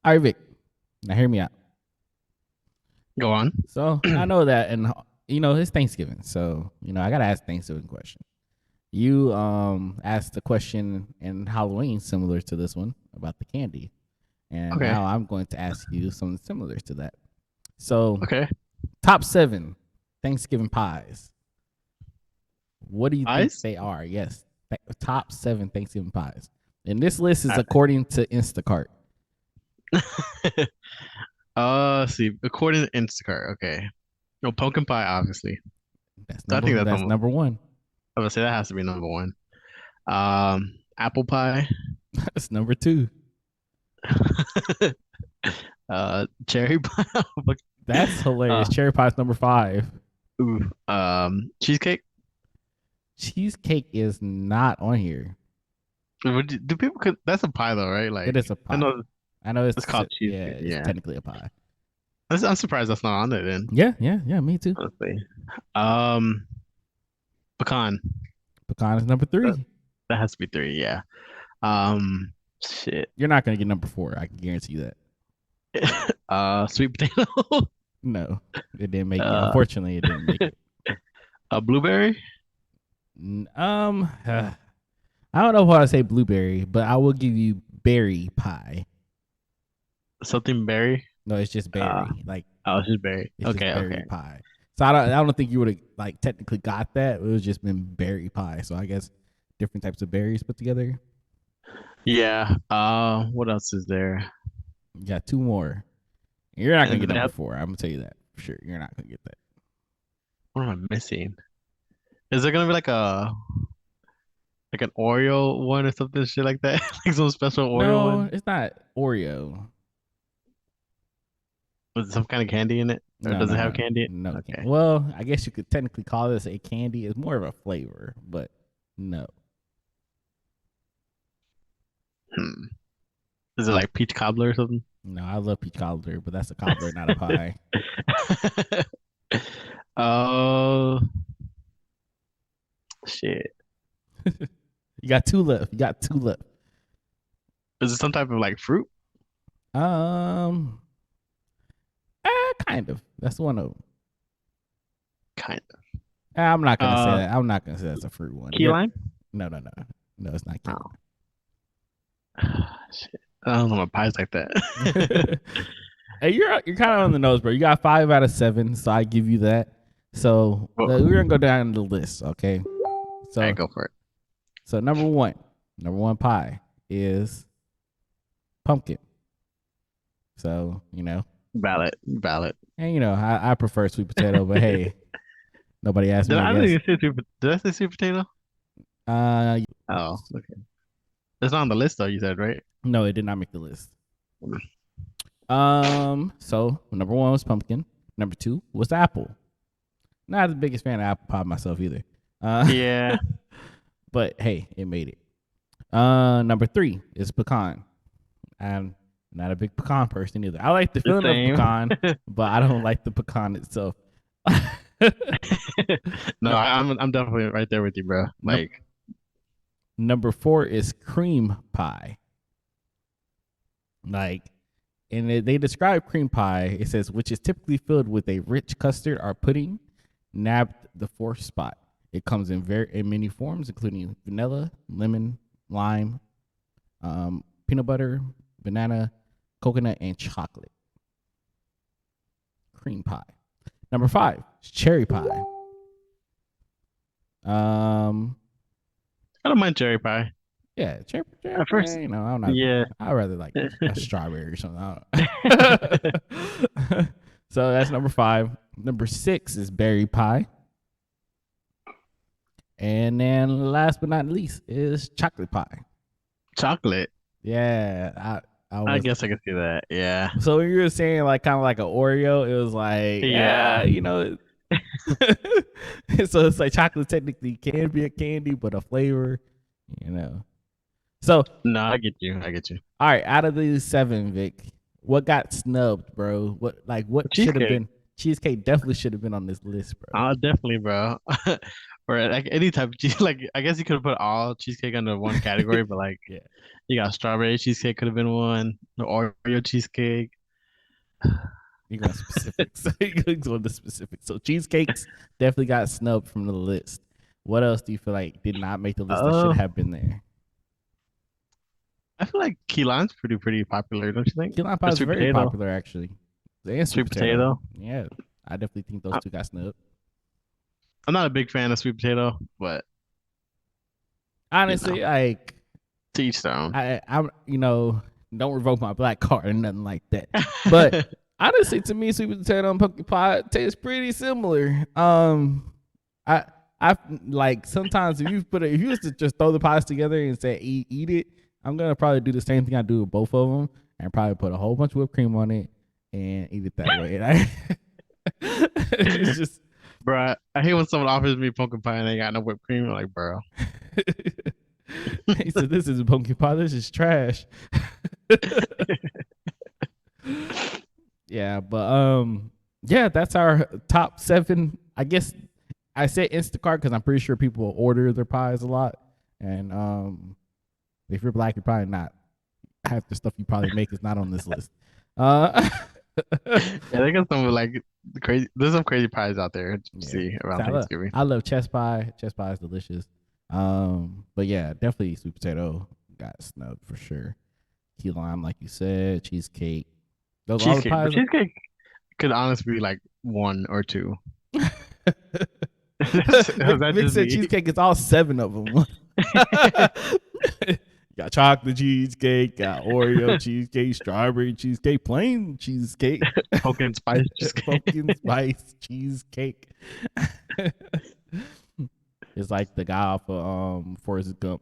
All right, Vic. Now hear me out. Go on. So I know that, and it's Thanksgiving, so I gotta ask Thanksgiving question. You asked the question in Halloween similar to this one about the candy, and Okay. now I'm going to ask you something similar to that. So Okay. top 7 Thanksgiving pies. What do you think Eyes? they are? Yes, top 7 Thanksgiving pies. And this list is according to Instacart. See, according to Instacart, okay. No, pumpkin pie, obviously. That's I number. think that's That's number. number one. I would say that has to be number one. Apple pie. That's number 2. Cherry pie. That's hilarious. uh, Cherry pie's number 5. ooh, cheesecake. Cheesecake is not on here. Do people? That's a pie though, right? It Like is a I pie. know I know it's it's called yeah, cheesecake. it's Yeah, technically a pie. I'm surprised that's not on there then. Yeah, yeah, yeah. Me too. Honestly, um, pecan. Pecan is number That, 3. that has to be three. Yeah. Um, shit. You're not gonna get number 4. I can guarantee you that. Sweet potato. No, it didn't make it. uh, Unfortunately, it didn't make it. a blueberry. I don't know how to say blueberry, but I will give you berry pie. Something berry. No, it's just Uh, berry. Like oh, it's just berry. it's just Okay, okay. berry pie. So I don't think you would have like technically got that. It was just been berry pie. So I guess different types of berries put together. Yeah. What else is there? You got 2 more. You're not gonna And get do they number have, 4. I'm gonna tell you that for sure. You're not gonna get that. what am I missing? Is there gonna be like an Oreo one or something shit like that? Like some special Oreo No, one it's not Oreo. with some kind of candy in it, or No, does it no, have no, candy? no. Candy. Okay. Well, I guess you could technically call this a candy. It's more of a flavor, but no, Hmm. Is it like peach cobbler or something? no. I love peach cobbler, but that's a cobbler, not a pie. Oh shit! You got 2 left. You got 2 left. Is it some type of like fruit? Um, kind of. That's one of them. Kind I'm not of. gonna say that. I'm not gonna say that's a fruit one. Key lime? No, no, no, no. It's not key Oh shit! I don't know my pies like that. lime. Hey, you're kind of on the nose, bro. You got 5 out of 7, so I give you that. So Well, we're gonna go down the list, okay? all right, So go for it. so number one pie is pumpkin. So Valid. and I prefer sweet potato, but hey, nobody asked Did me, I I didn't guess. even say did I say sweet potato? Uh, Oh, okay. It's not on the list though. You said right? no, it did not make the list. So number 1 was pumpkin. Number 2 was apple. Not the biggest fan of apple pie myself either. Yeah, But hey, it made it. Number 3 is pecan. I'm not a big pecan person either. I like the the feeling of pecan, same. but I don't like the pecan itself. No, no, I'm definitely right there with you, bro. no, Like, number 4 is cream pie. Like, and they describe cream pie. It says which is typically filled with a rich custard or pudding, nabbed the 4th spot. It comes in many forms, including vanilla, lemon, lime, peanut butter, banana, coconut, and chocolate. Cream pie. Number 5 is cherry pie. Um, I don't mind cherry pie. yeah, cherry At pie. first, I'm not. yeah. I'd rather like a strawberry or something. I don't- So that's number 5. Number 6 is berry pie, and then last but not least is chocolate pie. Chocolate. Yeah, I I was. guess I can see that. Yeah. So when you were saying like kind of like an Oreo, it was like Yeah. So it's like chocolate technically can be a candy, but a flavor, you know. So No, I get you. I get you. all right, out of these 7, Vic, what got snubbed, bro? What should have Cheesecake. been? Cheesecake definitely should have been on this list, bro. Oh, definitely, bro. or like any type of cheese. Like I guess you could have put all cheesecake under one category, but like Yeah, you got strawberry cheesecake could have been one, the Oreo cheesecake. you're going specifics. You're going to specifics. So cheesecakes definitely got snubbed from the list. What else do you feel like did not make the list that should Uh, have been there? I feel like key lime's pretty popular, don't you think? Key lime pie Or is sweet very potato, popular, actually. And sweet sweet potato. potato. Yeah, I definitely think those I, two got snubbed. I'm not a big fan of sweet potato, but you know, Honestly, like to each their own. I'm, don't revoke my black card or nothing like that. But honestly, to me, sweet potato and pumpkin pie taste pretty similar. I I like sometimes if you was to just throw the pies together and say eat it, I'm gonna probably do the same thing I do with both of them and probably put a whole bunch of whipped cream on it and eat it that way. And it's just Bruh, I hate when someone offers me pumpkin pie and they got no whipped cream. I'm like, bro. he said, "This is pumpkin pie. This is trash." Yeah, but yeah, that's our top 7. I guess I said Instacart because I'm pretty sure people will order their pies a lot, and if you're black, you're probably not. Half the stuff you probably make is not on this list. Uh, Yeah, they got some like crazy. There's some crazy pies out there to yeah, see around I love, Thanksgiving. I love chess pie. Chess pie is delicious. But yeah, definitely sweet potato got snubbed for sure. Key lime, like you said, cheesecake. Those all the Cheesecake, but pies. cheesecake could honestly be like one or two. Vic, That's Vic just said me. cheesecake is all 7 of them. Got chocolate cheesecake, got Oreo cheesecake, strawberry cheesecake, plain cheesecake, Pumpkin spice cheesecake. pumpkin spice cheesecake. It's like the guy off of Forrest Gump.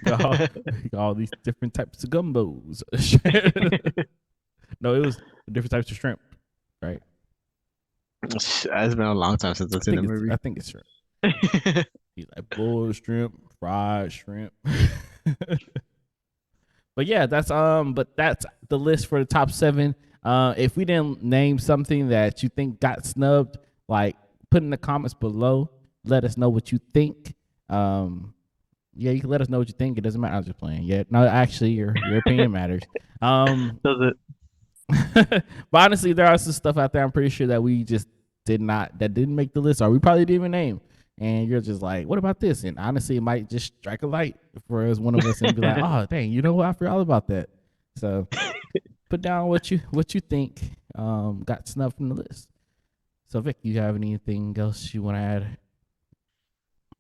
got all these different types of gumbos. No, it was different types of shrimp, right? It's been a long time since I've seen the movie. I think it's shrimp. He's like bull shrimp, fried shrimp. But yeah, that's the list for the top 7. If we didn't name something that you think got snubbed, like put in the comments below. Let us know what you think. Yeah, you can let us know what you think. It doesn't matter. I was just playing. Yeah, no, actually, your opinion matters. Does it? But honestly, there are some stuff out there I'm pretty sure that we just didn't make the list, or we probably didn't even name. And you're just like, what about this? And honestly, it might just strike a light for us, one of us, and be like, oh, dang, you know what? I forgot all about that. So put down what you think got snubbed from the list. So Vic, you have anything else you want to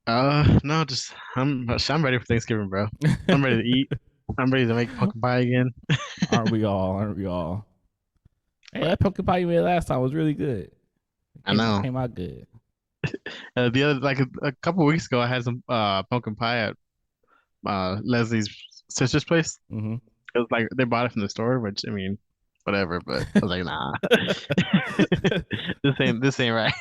add? No, just I'm ready for Thanksgiving, bro. I'm ready to eat. I'm ready to make pumpkin pie again. Aren't we all? Aren't we all? Hey, that pumpkin pie you made last time was really good. I know. Came out good. The other like a couple weeks ago, I had some pumpkin pie at Leslie's sister's place. Mm-hmm. It was like they bought it from the store, which I mean, whatever. But I was like, nah, this ain't right.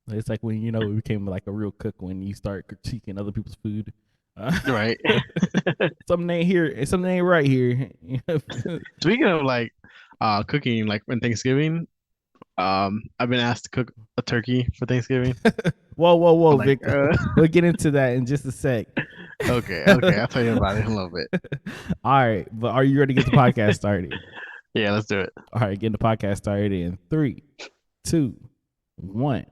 It's like when you became like a real cook when you start critiquing other people's food. Right. Something ain't here. Something ain't right here. Speaking of like cooking, like when Thanksgiving, I've been asked to cook a turkey for Thanksgiving. Whoa, I'm like, Vic. We'll get into that in just a sec. Okay, I'll tell you about it in a little bit. All right, but are you ready to get the podcast started? Yeah, let's do it. All right, getting the podcast started in 3, 2, 1.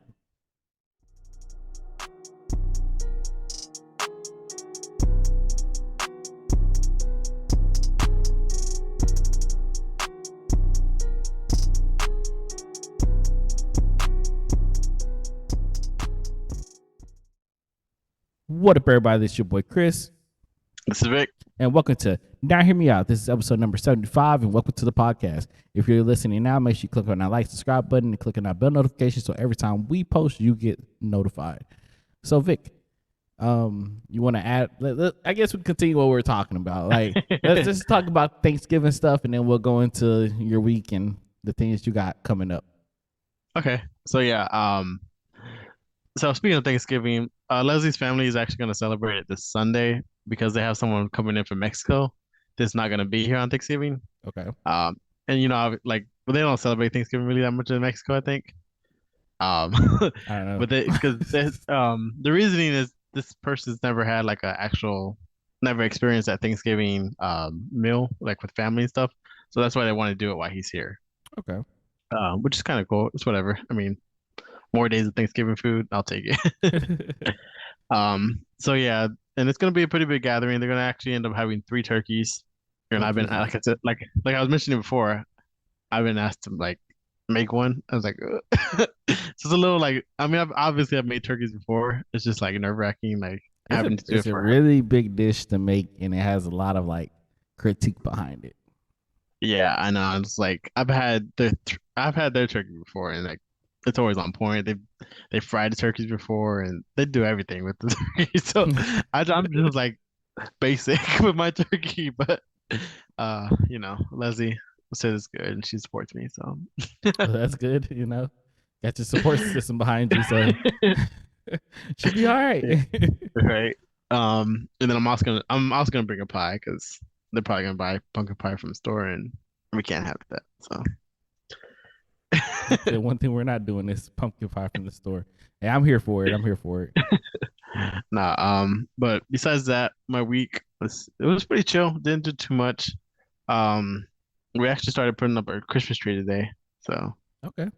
What up, everybody? This is your boy Chris. This is Vic. And welcome to Now Hear Me Out. This is episode number 75, and welcome to the podcast. If you're listening now, make sure you click on that like, subscribe button, and click on that bell notification so every time we post, you get notified. So, Vic, you want to add? I guess we continue what we're talking about. Like, let's just talk about Thanksgiving stuff, and then we'll go into your week and the things you got coming up. Okay, so yeah, so speaking of Thanksgiving, Leslie's family is actually going to celebrate it this Sunday because they have someone coming in from Mexico that's not going to be here on Thanksgiving. Okay. And like, well, they don't celebrate Thanksgiving really that much in Mexico, I think. Um, I don't know. but because the reasoning is this person's never had like a actual, never experienced that Thanksgiving meal like with family and stuff. So that's why they want to do it while he's here. Okay. Which is kind of cool. It's whatever. I mean, more days of Thanksgiving food, I'll take it. So yeah, and it's gonna be a pretty big gathering. They're gonna actually end up having three turkeys. And Oh, I've been, Jesus. like I said, like I was mentioning before, I've been asked to like make one. I was like, ugh. So it's a little like, I mean, I've made turkeys before. It's just like nerve-wracking, like having to do It's it a for. really big dish to make, and it has a lot of like critique behind it. Yeah, I know. It's like I've had their turkey before, and like it's always on point. They fried the turkeys before, and they do everything with the turkey. So I'm just like basic with my turkey, but Leslie said it's good, and she supports me. So Well, that's good. Got your support system behind you, so should be all right. yeah, right. And then I'm also gonna bring a pie because they're probably gonna buy pumpkin pie from the store, and we can't have that. So The one thing we're not doing is pumpkin pie from the store. Hey, I'm here for it. I'm here for it. nah. But besides that, my week was pretty chill. Didn't do too much. Um, we actually started putting up our Christmas tree today. So Okay.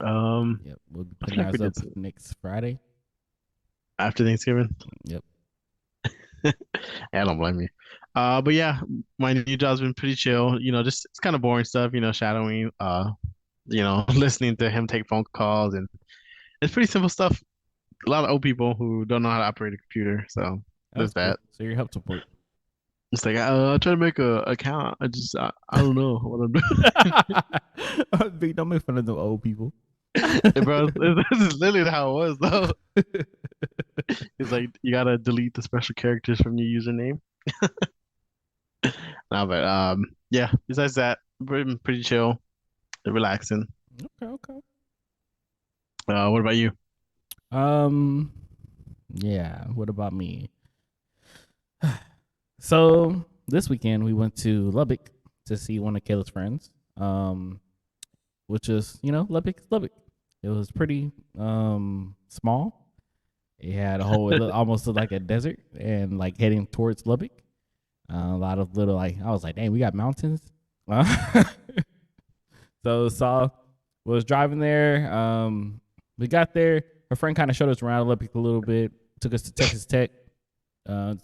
um, Yep. We'll be I putting feel like we ours up did some next Friday. after Thanksgiving. Yep. Yeah, don't blame me. But yeah, my new job's been pretty chill. Just it's kind of boring stuff. Shadowing. Listening to him take phone calls, and it's pretty simple stuff. A lot of old people who don't know how to operate a computer, so there's That's cool. that. So your help support. It's like I try to make a account. I don't know what I'm Big, don't make fun of the old people. doing, bro. This is literally how it was though. It's like you gotta delete the special characters from your username. No, but yeah. Besides that, pretty chill, relaxing. Okay, okay. What about you? Um, yeah. What about me? So this weekend we went to Lubbock to see one of Kayla's friends. Which is Lubbock. It was pretty small. It had a whole almost looked like a desert and like heading towards Lubbock. A lot of little like I was like, dang, we got mountains. So saw was driving there. We got there. Her friend kind of showed us around Lubbock a little bit. Took us to Texas Tech,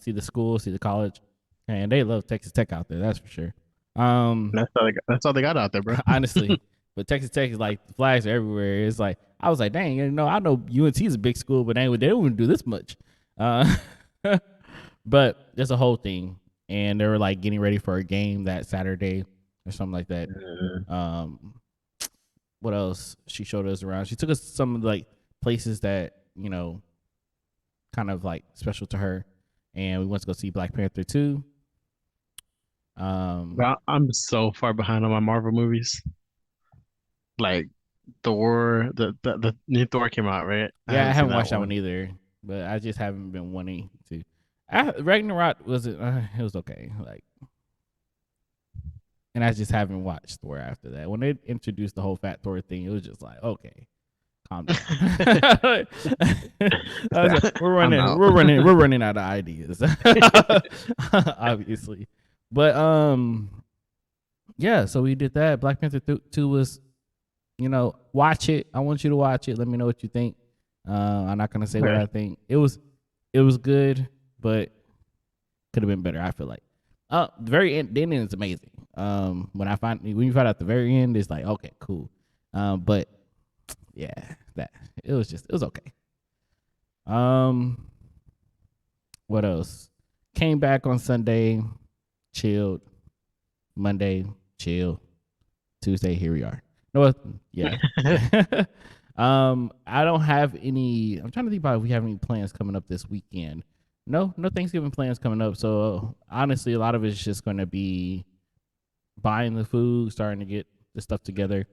see the school, see the college, and they love Texas Tech out there. That's for sure. That's all they got out there, bro. Honestly, but Texas Tech is like the flags are everywhere. It's like I was like, dang, I know UNC is a big school, but they don't even do this much. Uh, but there's a whole thing, and they were like getting ready for a game that Saturday or something like that. Um, what else? She showed us around. She took us to some of the, like places that kind of like special to her, and we went to go see Black Panther 2. Bro, I'm so far behind on my Marvel movies. Like Thor, the new Thor came out, right? I Yeah, I haven't seen haven't that watched that one one. either, but I just haven't been wanting to. Ragnarok it was okay, like, and I just haven't watched Thor after that. When they introduced the whole Fat Thor thing, it was just like, okay, calm down. I was like, I'm out. we're running out of ideas, obviously. But yeah. So we did that. Black Panther 2 was, watch it. I want you to watch it. Let me know what you think. I'm not gonna say what Okay. I think. It was good, but could have been better. I feel like. The very end, the ending is amazing. When you find out the very end, it's like okay, cool. But yeah, it was okay. Um, what else? Came back on Sunday, chilled. Monday, chill. Tuesday, here we are. No, yeah. I don't have any. I'm trying to think about if we have any plans coming up this weekend. No Thanksgiving plans coming up. So honestly, a lot of it's just going to be buying the food, starting to get the stuff together.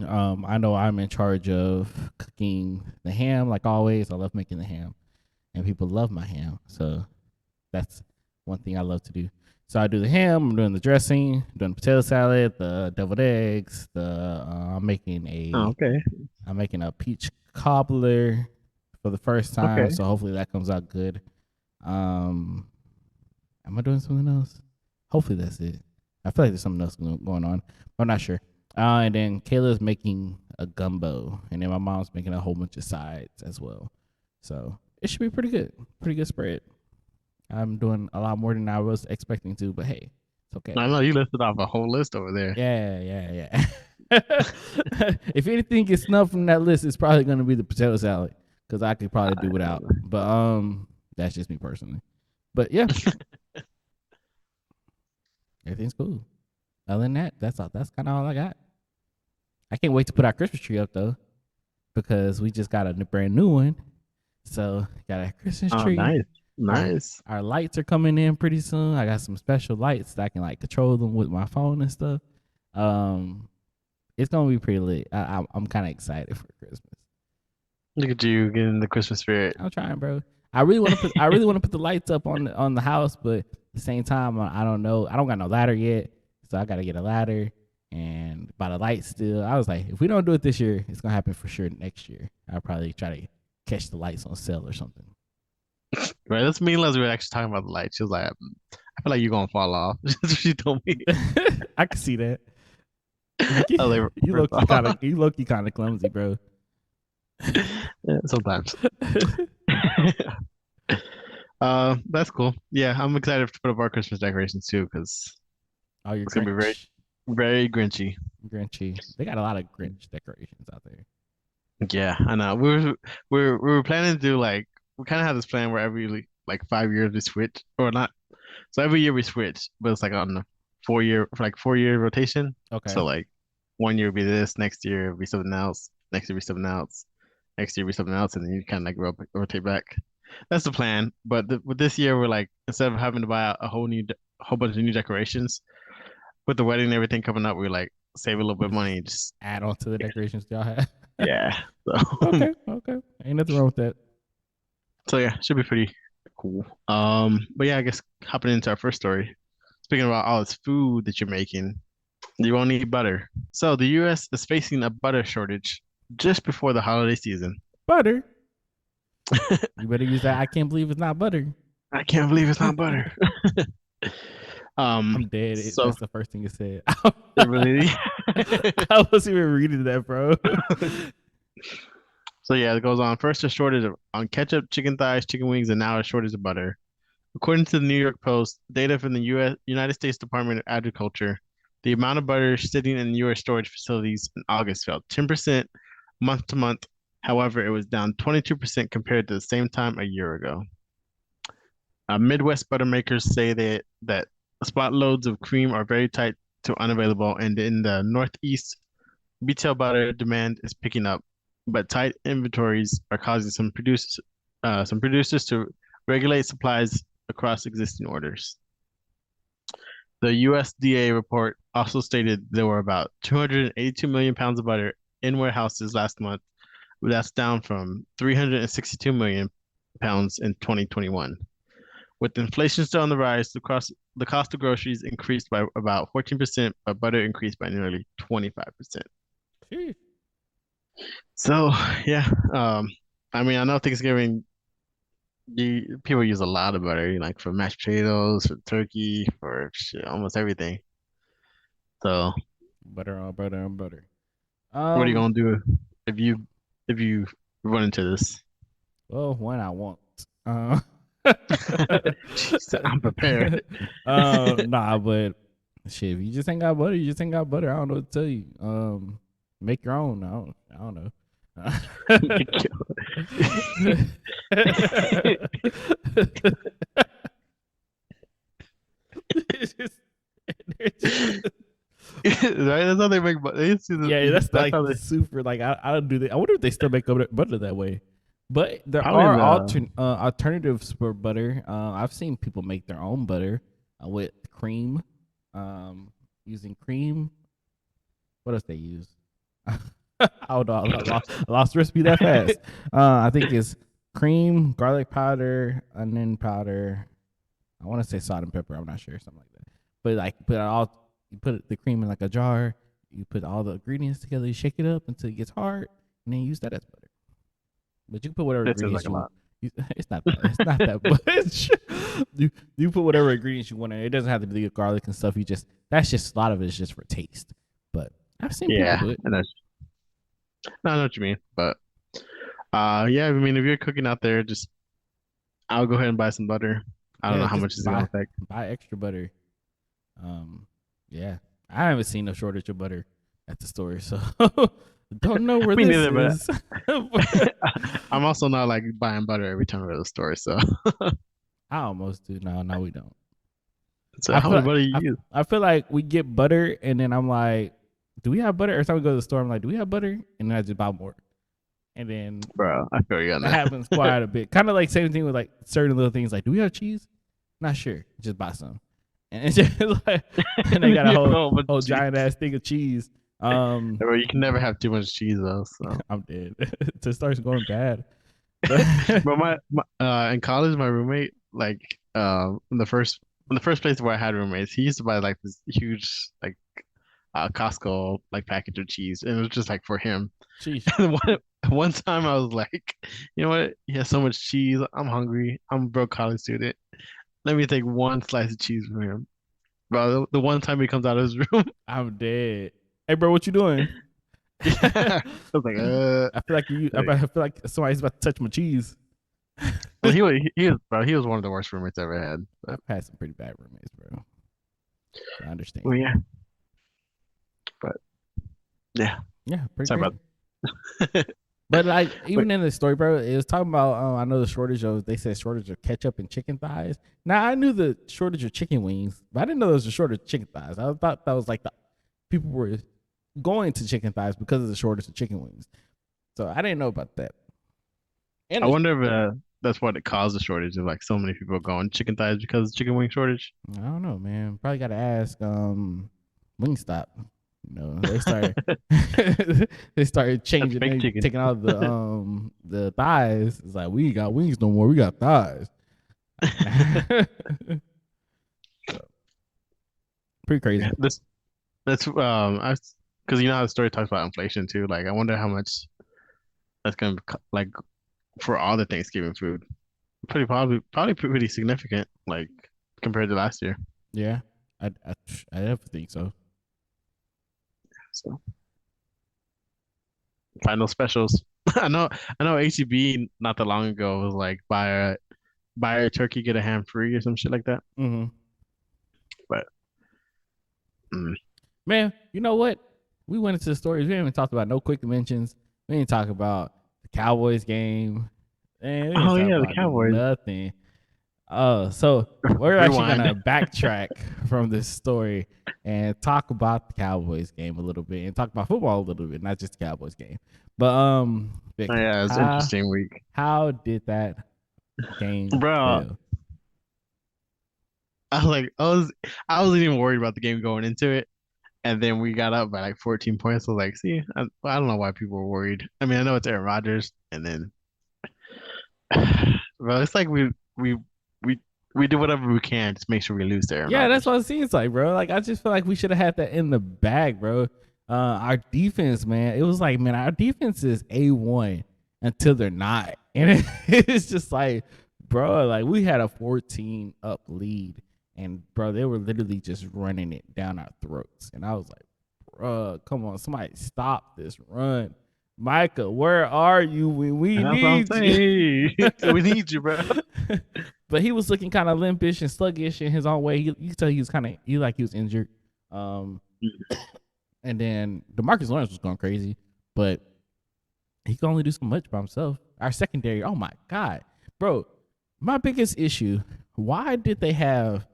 I know I'm in charge of cooking the ham, like always. I love making the ham, and people love my ham. So that's one thing I love to do. So I do the ham. I'm doing the dressing, doing the potato salad, the deviled eggs. I'm making Oh, okay. a peach cobbler for the first time. Okay. So hopefully that comes out good. Um, am I doing something else? Hopefully that's it. I feel like there's something else going on, but I'm not sure. And then Kayla's making a gumbo, and then my mom's making a whole bunch of sides as well. So it should be pretty good. Pretty good spread. I'm doing a lot more than I was expecting to, but hey, it's okay. I know you listed off a whole list over there. Yeah. If anything gets snubbed from that list, it's probably gonna be the potato salad because I could probably do without. But that's just me personally. But yeah, everything's cool. Other than that, that's all. That's kind of all I got. I can't wait to put our Christmas tree up though, because we just got a brand new one. So got a Christmas Oh, tree. nice. Our lights are coming in pretty soon. I got some special lights that I can like control them with my phone and stuff. It's gonna be pretty lit. I'm kind of excited for Christmas. Look at you getting the Christmas spirit. I'm trying, bro. I really want to put the lights up on the house, but at the same time, I don't know. I don't got no ladder yet, so I gotta get a ladder and buy the lights. Still, I was like, if we don't do it this year, it's gonna happen for sure next year. I'll probably try to catch the lights on sale or something. Right, that's me and Leslie were actually talking about the light. She was like, I feel like you're gonna fall off. She told me. I can see that. You look kind of clumsy, bro. Yeah, sometimes. That's cool. Yeah, I'm excited to put up our Christmas decorations too, because You're it's gonna be very, very Grinchy. Grinchy. They got a lot of Grinch decorations out there. Yeah, I know. We were planning to do like we kind of have this plan where every like 5 years we switch or not. So every year we switch, but it's like on the 4 year rotation. Okay. So like one year will be this, next year will be something else, next year will be something else, next year will be something else, and then you kind of like rotate back. That's the plan. But with this year, we're like instead of having to buy a whole bunch of new decorations with the wedding and everything coming up, we're like save a little bit of money and just add on to the decorations y'all have. yeah. So Okay. Ain't nothing wrong with that. so yeah, should be pretty cool. But yeah, I guess hopping into our first story. Speaking about all this food that you're making, you won't need butter. So the U.S. is facing a butter shortage just before the holiday season. Butter. You better use that. I can't believe it's not butter. I can't believe it's not butter. I'm dead. So That's the first thing it said. it really. I wasn't even reading that, bro. So yeah, it goes on. First, a shortage on ketchup, chicken thighs, chicken wings, and now a shortage of butter. According to the New York Post, data from the United States Department of Agriculture, the amount of butter sitting in U.S. storage facilities in August fell 10% month to month. However, it was down 22% compared to the same time a year ago. Midwest butter makers say that spot loads of cream are very tight to unavailable, and in the Northeast, retail butter demand is picking up, but tight inventories are causing some producers to regulate supplies across existing orders. The USDA report also stated there were about 282 million pounds of butter in warehouses last month. That's down from 362 million pounds in 2021. With inflation still on the rise, the cost of groceries increased by about 14%, but butter increased by nearly 25%. So, yeah, I mean, I know Thanksgiving, people use a lot of butter, like for mashed potatoes, for turkey, for shit, almost everything. So, Butter on butter on butter. what are you gonna do if you run into this? Well, one I want. Jeez, I'm prepared. Nah, but shit, if you just ain't got butter, you just ain't got butter. I don't know what to tell you. Make your own. I don't know. It's just, Right? That's how they make butter. yeah, that's like how they super. Like I don't do that. I wonder if they still make butter that way. But there probably are the alternatives for butter. I've seen people make their own butter with cream, using cream. What else they use? Oh no, I lost the recipe that fast. I think it's cream, garlic powder, onion powder, I want to say salt and pepper. I'm not sure, something like that. But like you put the cream in like a jar. You put all the ingredients together. You shake it up until it gets hard, and then you use that as butter. But you can put whatever That seems ingredients like a you want. lot. It's not that. It's not that much. You put whatever ingredients you want in. It doesn't have to be garlic and stuff. That's just a lot of it is just for taste. But I've seen people Yeah, do it. and that's no, I know what you mean. But yeah, I mean, if you're cooking out there, just I'll go ahead and buy some butter. I don't Yeah, know how just much it's gonna affect. buy extra butter. Yeah, I haven't seen no shortage of butter at the store, so don't know where Me this neither, but is. I'm also not like buying butter every time I go to the store. So, I almost do. No, we don't. so I how feel much like, butter you use? I feel like we get butter, and then I'm like, do we have butter? Every time we go to the store, I'm like, do we have butter? And then I just buy more, and then Bro, I feel you on that happens that. quite a bit. Kind of like same thing with like certain little things. Like, do we have cheese? Not sure. Just buy some, and it's just like, and they got a You know, but whole cheese. giant ass thing of cheese. Bro, you can never have too much cheese though. So, I'm dead. It starts going bad. But but my in college, my roommate like in the first place where I had roommates, he used to buy like this huge like Costco like package of cheese, and it was just like for him. sheesh. And one time I was like, you know what? He has so much cheese. I'm hungry. I'm a broke college student. Let me take one slice of cheese from him. Bro, the one time he comes out of his room, I'm dead. Hey, bro, what you doing? I was like, I feel like like, I feel like somebody's about to touch my cheese. well, he was one of the worst roommates I ever had. But I've had some pretty bad roommates, bro. So I understand. well, yeah, but yeah, Yeah, pretty sorry crazy. about. But like But even in the story, bro, it was talking about. I know the shortage of. They said shortage of ketchup and chicken thighs. Now I knew the shortage of chicken wings, but I didn't know there was a shortage of chicken thighs. I thought that was like the people were going to chicken thighs because of the shortage of chicken wings. So I didn't know about that. And I wonder if that's what it caused the shortage of like so many people going chicken thighs because of chicken wing shortage. I don't know, man. Probably got to ask Wingstop. You know, they started they started That's changing, fake they chicken. taking out the thighs. It's like we ain't got wings no more. We got thighs. Pretty crazy. That's I because you know how the story talks about inflation too. Like I wonder how much that's gonna like for all the Thanksgiving food. Probably pretty significant, like compared to last year. Yeah, I definitely think so. So final specials. I know HEB not that long ago was like buy a turkey get a ham free or some shit like that. Mm-hmm. But mm, Man, you know what? We went into the stories. We haven't even talked about no quick mentions. We didn't talk about the Cowboys game. And we didn't oh talk yeah, the about Cowboys. nothing. So we're actually Rewind. gonna backtrack from this story and talk about the Cowboys game a little bit and talk about football a little bit, not just the Cowboys game. But Oh, Vic, yeah, it's an interesting week, how did that game bro. feel? I was like, I wasn't even worried about the game going into it, and then we got up by like 14 points. I was like, see, I don't know why people were worried. I mean, I know it's Aaron Rodgers, and then, bro, it's like we we do whatever we can to make sure we lose to Aaron Yeah, that's Rodgers. what it seems like, bro. Like I just feel like we should have had that in the bag, bro. Our defense, man, it was like, man, our defense is A1 until they're not, and it's just like, bro, like we had a 14 up lead, and bro, they were literally just running it down our throats, and I was like, bro, come on, somebody stop this run. Micah, where are you when we That's what I'm need you? saying. We need you, bro. But he was looking kind of limpish and sluggish in his own way. You could tell he was kind of he was injured. And then DeMarcus Lawrence was going crazy, but he could only do so much by himself. Our secondary, oh my god, bro! My biggest issue: why did they have?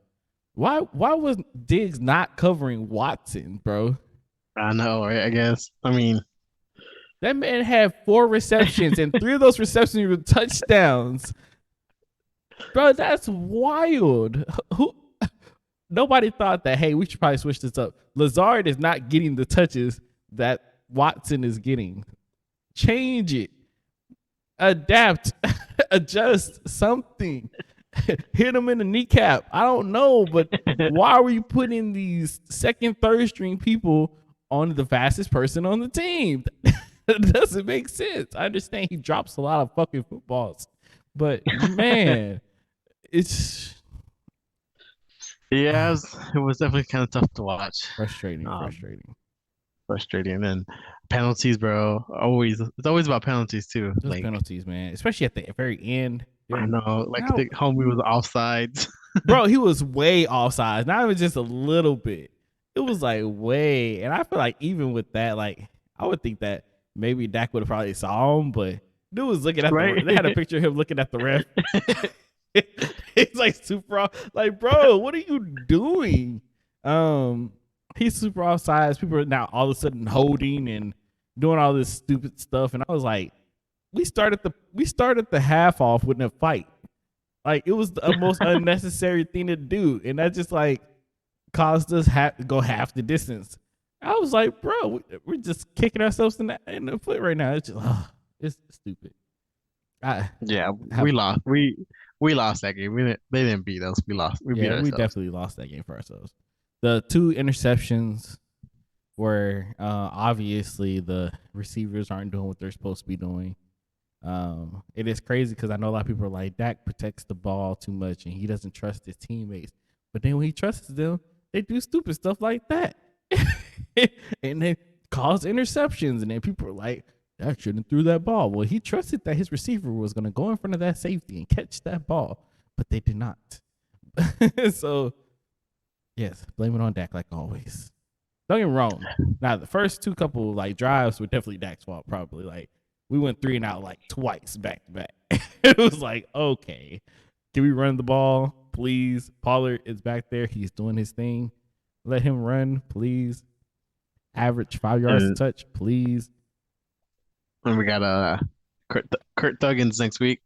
Why was Diggs not covering Watson, bro? I know, right? I guess. I mean, That man had 4 receptions, and 3 of those receptions were touchdowns. Bro, that's wild. Who? Nobody thought that, hey, we should probably switch this up. Lazard is not getting the touches that Watson is getting. Change it. Adapt. Adjust something. hit him in the kneecap. I don't know, but why are we putting these second, third string people on the fastest person on the team? That doesn't make sense. I understand he drops a lot of fucking footballs, but man, it's Yeah, it was definitely kind of tough to watch. frustrating. Um, Frustrating. Frustrating. And penalties, bro. It's always about penalties too. Those Like penalties, man, especially at the very end. I know, like How, the homie was offsides. bro, he was way offsides. Not even just a little bit. It was like way. And I feel like even with that, like I would think that maybe Dak would have probably saw him, but dude was looking at Right? they had a picture of him looking at the ref. He's like super off. Like, bro, what are you doing? Um, he's super offsides. People are now all of a sudden holding and doing all this stupid stuff. And I was like, we started the half off with a fight. Like it was the most unnecessary thing to do, and that just like caused us to go half the distance. I was like, bro, we're just kicking ourselves in the foot right now. It's just, it's stupid. Yeah, Have, we lost. We lost that game. They didn't beat us. We lost. We beat yeah, we ourselves. definitely lost that game for ourselves. The 2 interceptions were obviously the receivers aren't doing what they're supposed to be doing. It is crazy because I know a lot of people are like, Dak protects the ball too much and he doesn't trust his teammates. But then when he trusts them, they do stupid stuff like that. And they cause interceptions. And then people are like, Dak shouldn't have threw that ball. Well, he trusted that his receiver was going to go in front of that safety and catch that ball, but they did not. So, yes, blame it on Dak like always. Don't get me wrong. Now, the first 2 couple like drives were definitely Dak's fault, probably. Like, we went 3 and out like twice back to back. It was like, okay, can we run the ball, please? Pollard is back there. He's doing his thing. Let him run, please. Average 5 yards to And, touch, please. and we got Kurt Thuggins next week.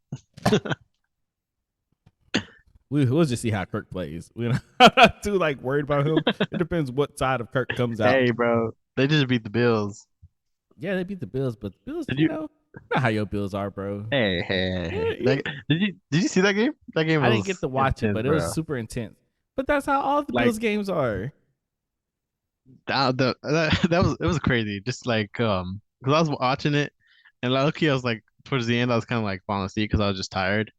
We'll just see how Kirk plays. We're not too like worried about him. It depends what side of Kirk comes out. Hey, bro, they just beat the Bills. Yeah, they beat the Bills, but the Bills, Did you you? know how your Bills are, bro. Hey. Yeah, Did you see that game? That game I didn't get was to watch it, intense, but it was bro. super intense. But that's how all the Like Bills games are. it was crazy. Just like because I was watching it, and lucky I was like towards the end I was kind of like falling asleep because I was just tired,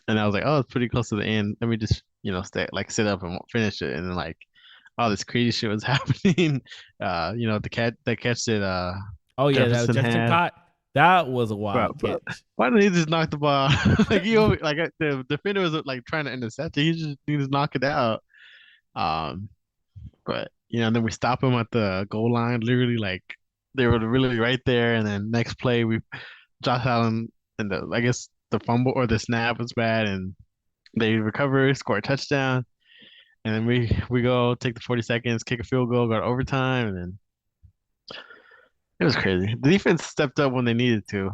and I was like, oh, it's pretty close to the end. Let me just stay like sit up and finish it, and then like all this crazy shit was happening. The catch that Oh yeah, that was Jefferson Jefferson had. caught. That was a wild But catch. why didn't he just knock the ball? Like the defender was like trying to intercept it. He just needed to knock it out. Um, but then we stop him at the goal line. Literally, like they were really right there. And then next play, we Josh Allen and I guess the fumble or the snap was bad, and they recover, score a touchdown, and then we go take the 40 seconds, kick a field goal, go to overtime, and then it was crazy. The defense stepped up when they needed to.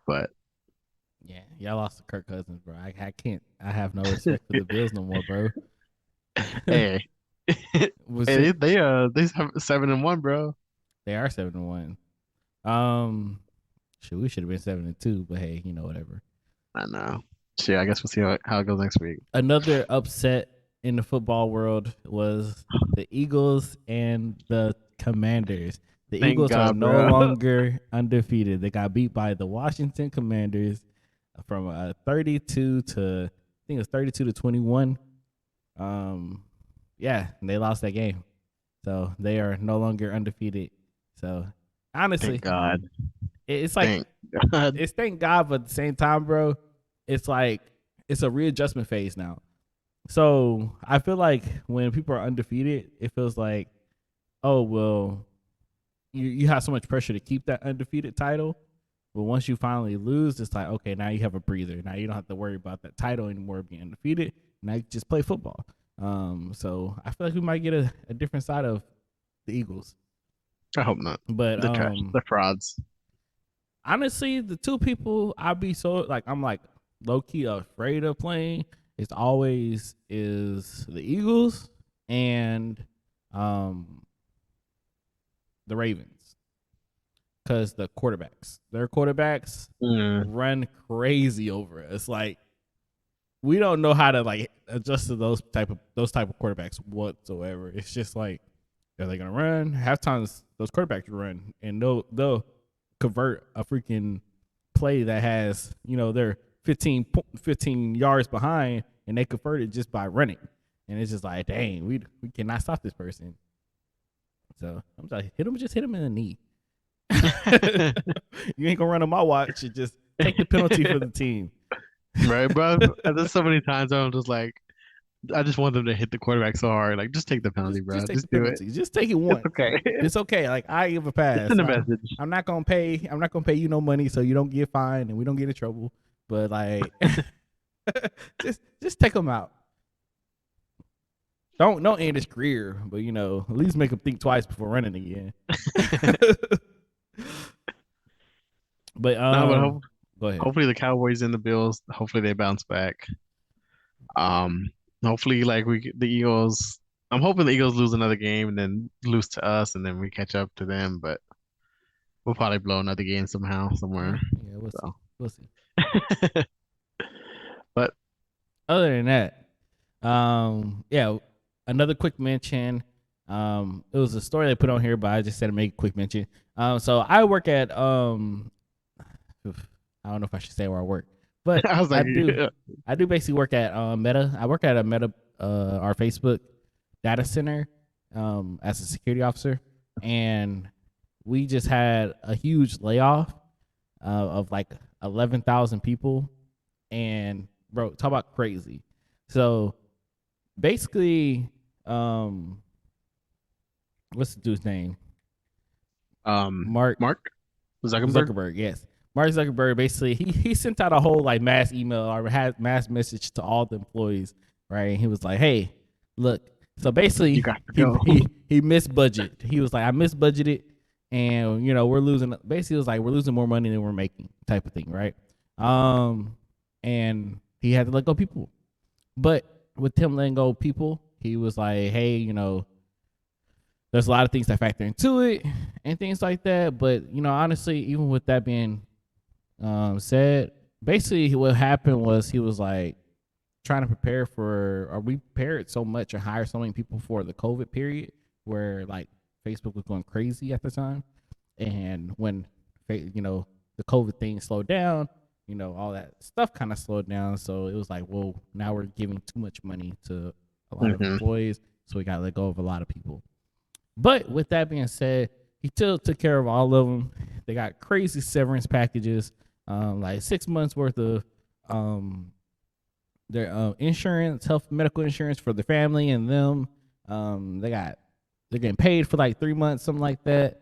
But Yeah, y'all lost to Kirk Cousins, bro. I can't. I have no respect for the Bills no more, bro. hey, Was hey, it? they have 7-1, bro. They are 7-1. Um, Shoot, we should have been 7-2, but hey, whatever. I know. Shit, I guess we'll see how it goes next week. Another upset in the football world was the Eagles and the Commanders. The Thank Eagles are God, no bro. longer undefeated. They got beat by the Washington Commanders from 32 to I think it was 32 to 21. Yeah, and they lost that game. So they are no longer undefeated. So honestly, Thank God. it's like Thank God. it's thank God, but at the same time, bro, it's like it's a readjustment phase now. So I feel like when people are undefeated, it feels like, oh well, you have so much pressure to keep that undefeated title. But once you finally lose, it's like, okay, now you have a breather. Now you don't have to worry about that title anymore being undefeated. Now you just play football. So I feel like we might get a different side of the Eagles. I hope not. But The trash. The frauds. honestly, the 2 people I'd be so like I'm like low key afraid of playing. It's always is the Eagles and the Ravens. because their quarterbacks run crazy over us. Like we don't know how to like adjust to those type of quarterbacks whatsoever. It's just like, are they gonna run? Half times those quarterbacks run and they'll convert a freaking play that has, they're 15 yards behind and they convert it just by running. And it's just like, dang, we cannot stop this person. So I'm like, hit him in the knee. You ain't gonna run on my watch. And just take the penalty for the team. Right, bro. There's so many times I'm just like, I just want them to hit the quarterback so hard. Like, just take the penalty, bro. Just take the do penalty. it. Just take it once. It's okay. It's okay. Like I give a pass. Send a message. I'm not gonna pay you no money so you don't get fined and we don't get in trouble. But like, just take them out. Don't end his career, but at least make him think twice before running again. But go ahead. Hopefully the Cowboys and the Bills, hopefully they bounce back. Hopefully like the Eagles. I'm hoping the Eagles lose another game and then lose to us and then we catch up to them, but we'll probably blow another game somehow, somewhere. Yeah, we'll see. But other than that, another quick mention. It was a story they put on here, but I just said to make a quick mention. So I work at I don't know if I should say where I work, but I was like, I do basically work at Meta. I work at a Meta, our Facebook data center, as a security officer, and we just had a huge layoff of like 11,000 people, and bro, talk about crazy. So basically, what's the dude's name? Mark Zuckerberg. Yes, Mark Zuckerberg. Basically, he sent out a whole like mass email or had mass message to all the employees, right? And he was like, "Hey, look." So basically, he missed budget. He was like, "I missed budgeted, and we're losing." Basically, it was like we're losing more money than we're making, type of thing, right? And he had to let go people, but with him letting go people, he was like, "Hey, there's a lot of things that factor into it and things like that." But, honestly, even with that being said, basically what happened was he was like trying to prepare we prepared so much or hired so many people for the COVID period where like Facebook was going crazy at the time. And when, the COVID thing slowed down, all that stuff kind of slowed down. So it was like, well, now we're giving too much money to a lot of employees. So we got to let go of a lot of people. But with that being said, he still took care of all of them. They got crazy severance packages, like 6 months worth of their insurance, medical insurance for the family and them. They're getting paid for like 3 months, something like that.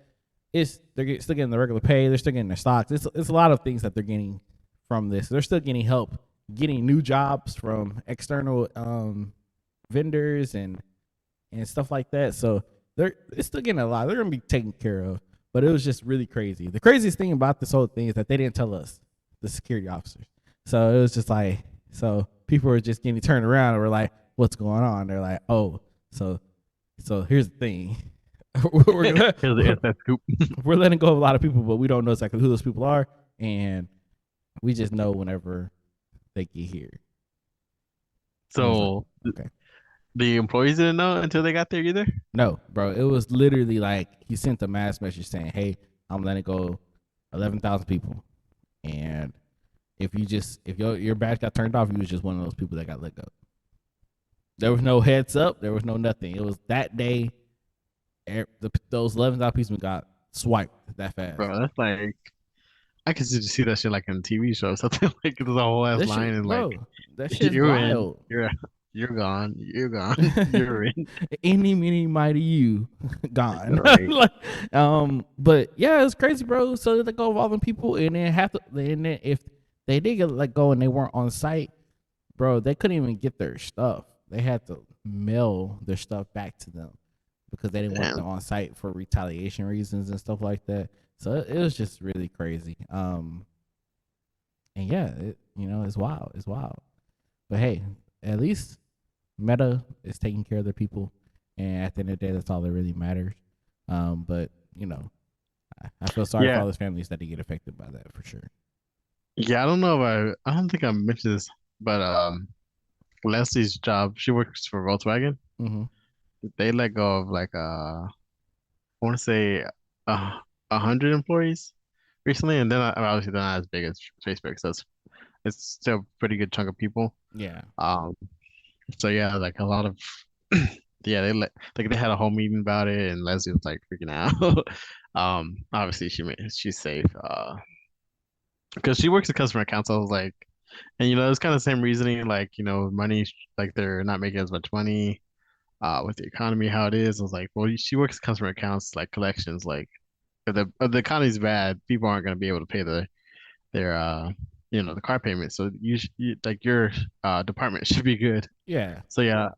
They're still getting the regular pay. They're still getting their stocks. It's a lot of things that they're getting from this. They're still getting help, getting new jobs from external vendors and stuff like that. So they're still getting a lot. They're gonna be taken care of. But it was just really crazy. The craziest thing about this whole thing is that they didn't tell us, the security officers. So it was just like, so people were just getting turned around and were like, "What's going on?" They're like, "Oh, so here's the thing. we're letting go of a lot of people, but we don't know exactly who those people are, and we just know whenever they get here." So like, okay. The employees didn't know until they got there either? No, bro. It was literally like he sent a mass message saying, "Hey, I'm letting go 11,000 people, and if your badge got turned off, you was just one of those people that got let go." There was no heads up. There was no nothing. It was that day. Those 11,000 people got swiped that fast. Bro, that's like, I could just see that shit like in a TV show or something. Like there's a whole ass line and like, that shit's wild. You're gone. You're in. Any, mini, mighty, you gone. Right. Like, but yeah, it's crazy, bro. So they let go of all them people, and then if they did get let go and they weren't on site, bro, they couldn't even get their stuff. They had to mail their stuff back to them because they didn't want them on site for retaliation reasons and stuff like that. So it was just really crazy. And yeah, it's wild. It's wild. But hey, at least Meta is taking care of their people, and at the end of the day, that's all that really matters. But I feel sorry for Yeah, all those families that did get affected by that for sure. yeah. I don't know if I don't think I mentioned this, but Leslie's job, she works for Volkswagen. Mm-hmm. They let go of like I want to say uh 100 employees recently, and then obviously they're not as big as Facebook, so it's still a pretty good chunk of people. Yeah. Um, so yeah, like a lot of yeah, they had a whole meeting about it, and Leslie was like freaking out. Obviously she's safe, because she works at customer accounts. So I was like, and it's kind of the same reasoning, like money, like they're not making as much money, with the economy how it is. I was like, well, she works customer accounts, like collections, like if the economy's bad, people aren't going to be able to pay their the car payment. So like your department should be good. Yeah. So yeah,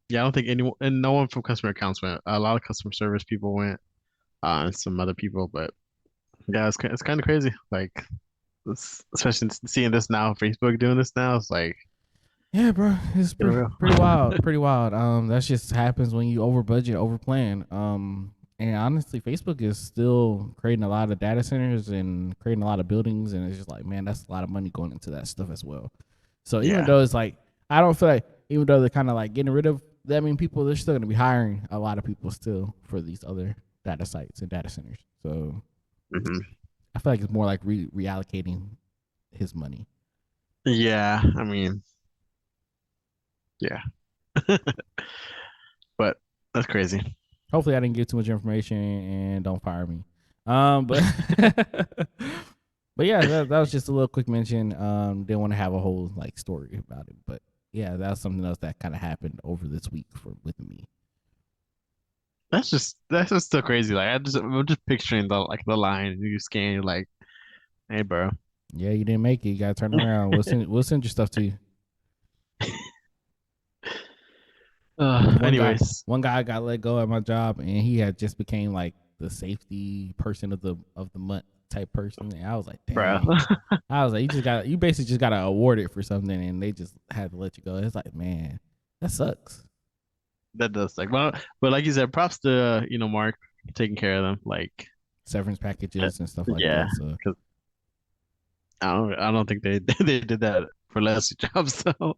yeah, I don't think anyone and no one from customer accounts went. A lot of customer service people went, and some other people, but yeah, it's kind of crazy. Like, especially seeing this now, Facebook doing this now, it's like Yeah, bro, it's getting real. pretty wild, pretty wild. That just happens when you over budget, over plan. And honestly, Facebook is still creating a lot of data centers and creating a lot of buildings, and it's just like, man, that's a lot of money going into that stuff as well. So even Yeah, though it's like, I don't feel like, even though they're kind of like getting rid of that many people, they're still going to be hiring a lot of people still for these other data sites and data centers. So hmm, I feel like it's more like reallocating his money. yeah. I mean, yeah, but that's crazy. Hopefully, I didn't give too much information and don't fire me. But but yeah, that was just a little quick mention. Didn't want to have a whole like story about it, but yeah, that was something else that kind of happened over this week with me. That's just still crazy. Like I'm just picturing the line and you scan, you're like, hey, bro. Yeah, you didn't make it. You gotta turn around. We'll send your stuff to you. One guy Anyways, one guy got let go at my job, and he had just became like the safety person of the month type person. And I was like, bro. dang. I was like, you basically just got awarded for something, and they just had to let you go. It's like, man, that sucks. That does suck. But like you said, props to Mark taking care of them. Like, Severance packages and stuff like yeah, that. So, because I don't think they they did that for less jobs. So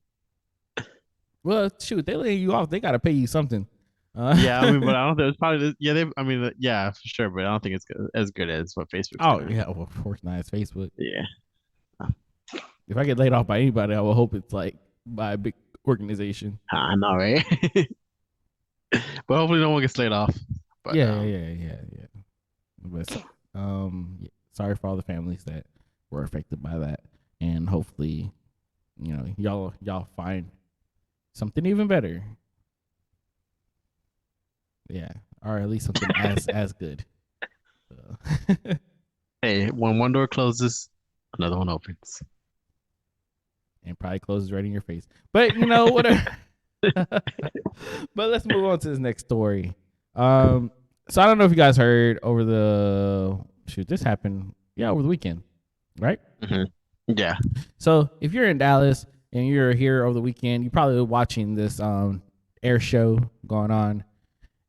well, shoot, they letting you off. They gotta pay you something. yeah, I mean, but I don't think it's probably yeah. I mean, yeah, for sure. But I don't think it's as good as what Facebook's Oh doing. yeah, well, of course not. It's Facebook. Yeah, If I get laid off by anybody, I will hope it's like by a big organization. I know, right? But hopefully, no one gets laid off. But Yeah. But yeah, sorry for all the families that were affected by that, and hopefully, y'all find something even better. Yeah, or at least something as good. So, hey, when one door closes, another one opens. and probably closes right in your face. But whatever. But let's move on to this next story. So I don't know if you guys heard over the shoot. This happened, yeah, over the weekend, right? Hmm. Yeah. So if you're in Dallas and you're here over the weekend, you're probably watching this air show going on,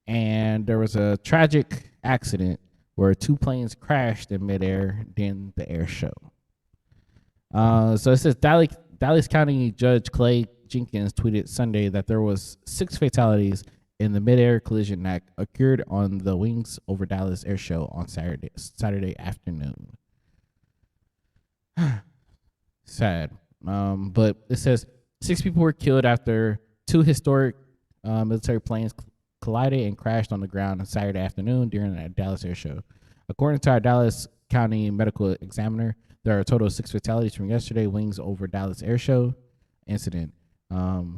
and there was a tragic accident where two planes crashed in midair during the air show. So it says Dallas County Judge Clay Jenkins tweeted Sunday that there was 6 fatalities in the midair collision that occurred on the Wings over Dallas air show on Saturday afternoon. Sad. But it says 6 people were killed after 2 historic military planes collided and crashed on the ground on Saturday afternoon during a Dallas air show. According to our Dallas County medical examiner, there are a total of 6 fatalities from yesterday Wings over Dallas air show incident.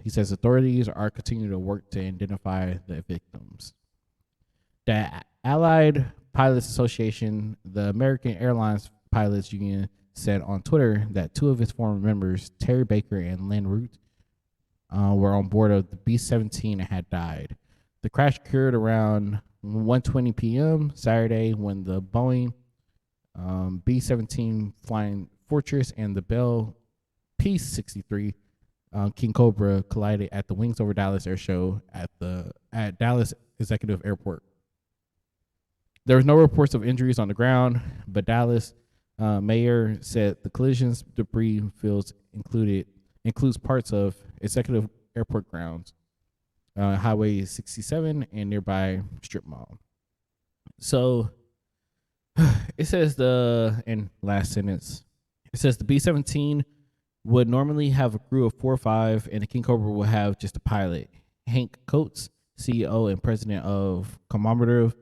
He says authorities are continuing to work to identify the victims. The Allied Pilots Association, the American Airlines Pilots Union, said on Twitter that 2 of its former members, Terry Baker and Lynn Root, were on board of the B-17 and had died. The crash occurred around 1:20 p.m. Saturday when the Boeing B-17 Flying Fortress and the Bell P-63 King Cobra collided at the Wings over Dallas air show at Dallas Executive Airport. There was no reports of injuries on the ground, but Dallas mayor said the collision's debris fields includes parts of executive airport grounds, Highway 67, and nearby strip mall. So it says in last sentence, it says the B-17 would normally have a crew of 4 or 5, and the King Cobra will have just a pilot. Hank Coates, CEO and president of Commemorative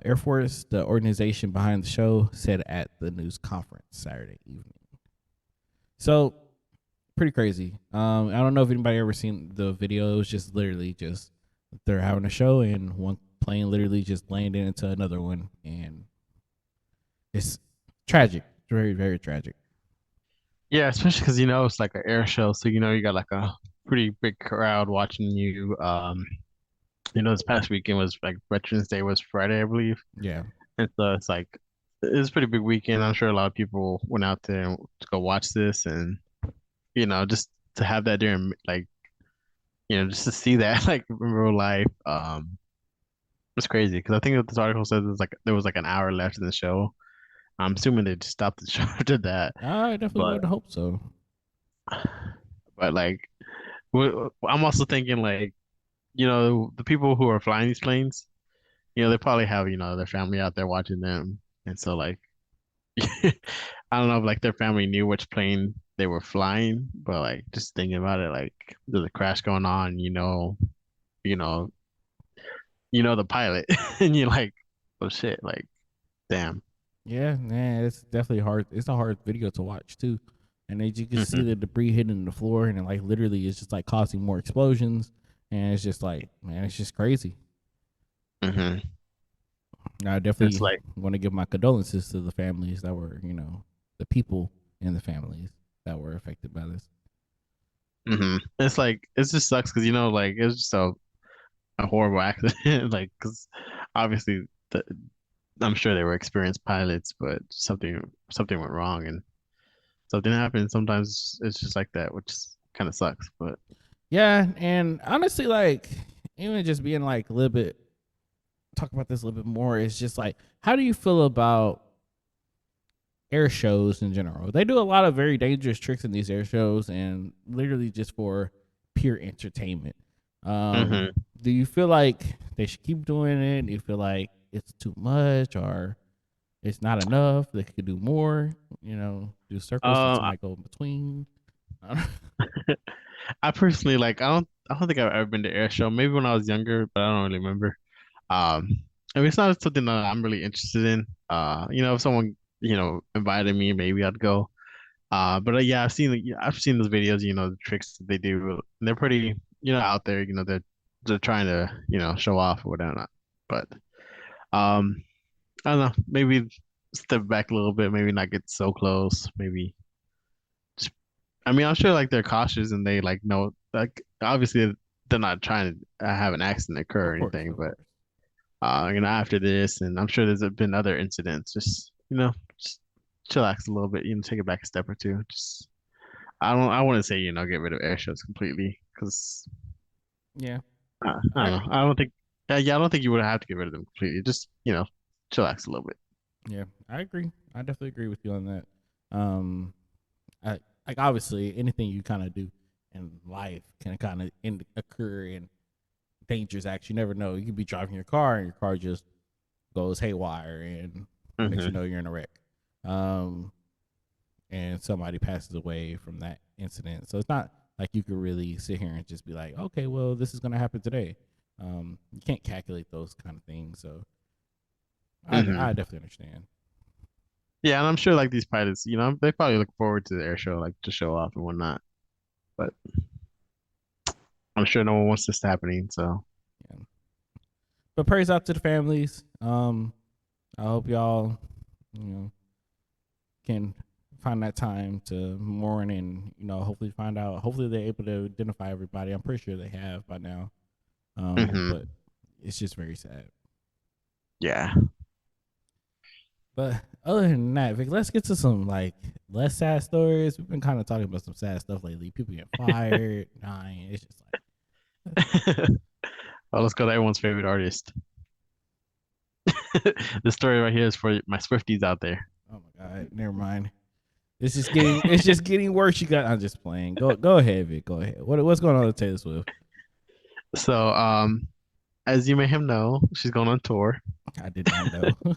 Air Force, the organization behind the show, said at the news conference Saturday evening. So, pretty crazy. I don't know if anybody ever seen the video. It was just literally just they're having a show and one plane literally just landed into another one, and it's tragic, very very tragic. Yeah, especially because you know it's like an air show, so you know you got like a pretty big crowd watching you. You know, this past weekend was like Veterans Day was Friday, I believe, Yeah, and so it's like it's a pretty big weekend. I'm sure a lot of people went out there to go watch this, and you know, just to have that during like you know, just to see that like in real life, it's crazy because I think that this article says there was like an hour left in the show. I'm assuming they just stopped the show after that, I definitely but would hope so. like I'm also thinking like you know the people who are flying these planes, you know they probably have you know their family out there watching them, and so like I don't know if like their family knew which plane they were flying, but like just thinking about it, like there's a crash going on, you know, you know the pilot, and you're like, oh shit, like damn. Yeah, man, it's definitely hard. It's a hard video to watch too, and as you can see Hmm. the debris hitting the floor, and it, like literally, it's just like causing more explosions, and it's just like, man, it's just crazy. Hmm. I It's definitely like, want to give my condolences to the families that were, the people in the families that were affected by this. it's like it just sucks because you know like it was just a horrible accident, like because obviously I'm sure they were experienced pilots, but something went wrong and something happened. Sometimes it's just like that, which kind of sucks. But Yeah, and honestly, like even just being like a little bit talk about this a little bit more. It's just like, how do you feel about air shows in general? They do a lot of very dangerous tricks in these air shows, and literally just for pure entertainment. hmm Do you feel like they should keep doing it? Do you feel like it's too much, or it's not enough? They could do more. Do circles that uh, somebody go in between. I personally like I don't think I've ever been to air show. Maybe when I was younger, but I don't really remember. Um, I mean, it's not something that I'm really interested in. You know, if someone invited me, maybe I'd go. But yeah, I've seen those videos. You know, the tricks that they do. And they're pretty out there. You know, they're trying to show off or whatever. But um, I don't know. Maybe step back a little bit. Maybe not get so close. Maybe just. I mean, I'm sure like they're cautious and they like know like obviously they're not trying to have an accident occur or Of course, anything. of But course. after this, and I'm sure there's been other incidents. Just chillax a little bit. Take it back a step or two. Just I wouldn't say get rid of air shows completely because Yeah, I I don't know. I don't think yeah, I don't think you would have to get rid of them completely. Just chillax a little bit. yeah, I agree. I definitely agree with you on that. Um, I, like obviously anything you kind of do in life can kind of occur in dangerous acts. You never know. You could be driving your car and your car just goes haywire, and next you Hmm. know you're in a wreck. Um, and somebody passes away from that incident. So it's not like you could really sit here and just be like, okay, well, this is gonna happen today. You can't calculate those kind of things. So I Hmm. definitely understand. Yeah, and I'm sure like these pilots, they probably look forward to the air show, like to show off and whatnot. But I'm sure no one wants this happening. So. Yeah. But praise out to the families. I hope y'all, you know, can find that time to mourn and hopefully find out. Hopefully they're able to identify everybody. I'm pretty sure they have by now. Hmm. But it's just very sad. Yeah. But other than that, Vic, let's get to some like less sad stories. We've been kind of talking about some sad stuff lately. People getting fired, dying. It's just like Well, let's go to everyone's favorite artist. The story right here is for my Swifties out there. Oh my god, never mind. It's just getting worse. You got. I'm just playing. Go ahead, Vic. Go ahead. What's going on with Taylor Swift? So, as you may have know, she's going on tour. I did not know.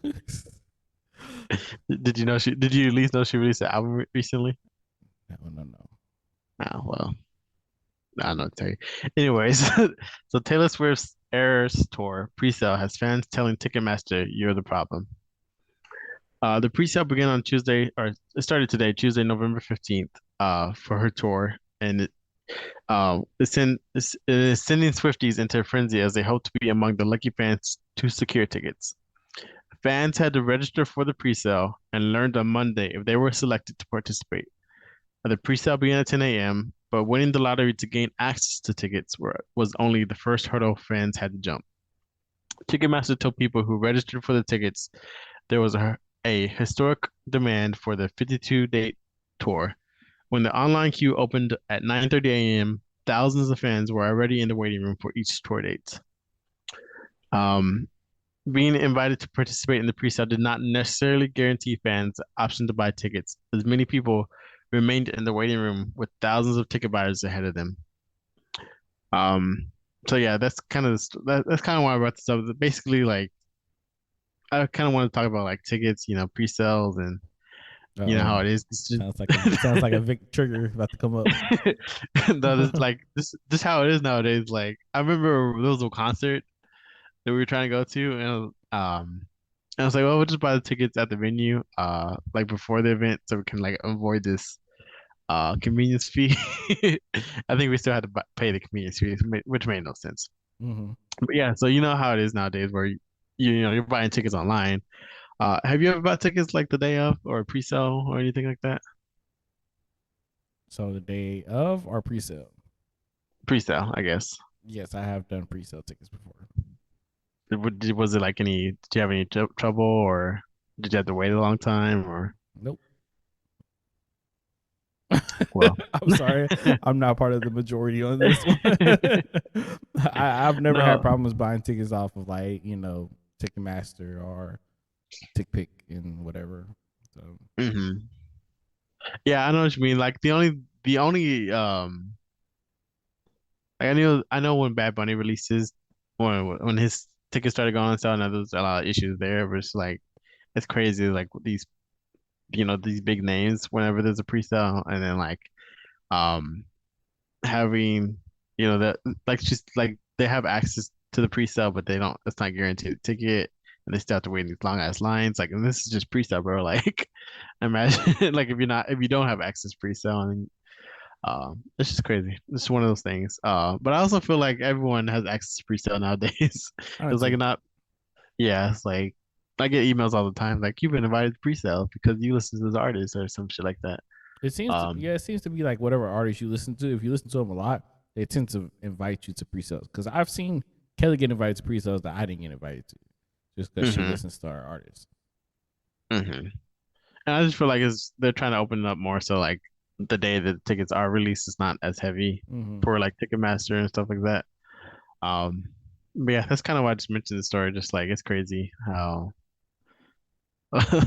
Did you know she? Did you at least know she released an album recently? No, no, no. Oh well, I don't know what to tell you. Anyways, so Taylor Swift's Eras tour pre-sale has fans telling Ticketmaster, "You're the problem." The pre-sale began on Tuesday, or it started today, Tuesday, November 15th, for her tour, and it is sending Swifties into a frenzy as they hope to be among the lucky fans to secure tickets. Fans had to register for the pre-sale and learned on Monday if they were selected to participate. The pre-sale began at 10 a.m., but winning the lottery to gain access to tickets was only the first hurdle fans had to jump. Ticketmaster told people who registered for the tickets there was a historic demand for the 52-date tour. When the online queue opened at 9:30 a.m., thousands of fans were already in the waiting room for each tour date. Um, Being invited to participate in the pre-sale did not necessarily guarantee fans the option to buy tickets, as many people remained in the waiting room with thousands of ticket buyers ahead of them. Um, so yeah, that's kind of why I brought this up. Basically, like I kind of want to talk about like tickets, pre-sales, and Uh how oh. it is. It's just Sounds like a Vic trigger about to come up. no, this how it is nowadays. Like I remember there was a concert that we were trying to go to, and I was like, well, we'll just buy the tickets at the venue, like before the event, so we can like avoid this convenience fee. I think we still had to pay the convenience fee, which made no sense. Hmm. But yeah, so you know how it is nowadays, where you're buying tickets online. Have you ever bought tickets like the day of or pre-sale or anything like that? So the day of or pre-sale? Pre-sale, I guess. Yes, I have done pre-sale tickets before. Was it like any? Did you have any trouble, or did you have to wait a long time, or Nope. well? I'm sorry. I'm not part of the majority on this one. I've never had No. problems buying tickets off of like, Ticketmaster or TickPick and whatever. So Hmm. Yeah, I know what you mean. Like the only like I know when Bad Bunny releases when his tickets started going on sale, and there was a lot of issues there, but it's like it's crazy like these big names whenever there's a pre-sale, and then like um having that like just like they have access to the pre-sale, but they don't, it's not guaranteed a ticket, and they still have to wait in these long ass lines, like, and this is just pre-sale, bro. Like imagine like if you don't have access pre-sale, and it's just crazy. It's one of those things. But I also feel like everyone has access to pre-sale nowadays. I don't It's like too. not, yeah, it's like I get emails all the time like you've been invited to pre-sale because you listen to this artist or some shit like that. Yeah, it seems to be like whatever artist you listen to. If you listen to them a lot, they tend to invite you to pre-sales. Because I've seen Kelly get invited to pre-sales that I didn't get invited to, just because she hmm listens to our artists. hmm And I just feel like they're trying to open it up more so like the day that the tickets are released is not as heavy Hmm. for like Ticketmaster and stuff like that. Um, but yeah, that's kind of why I just mentioned the story. Just like it's crazy how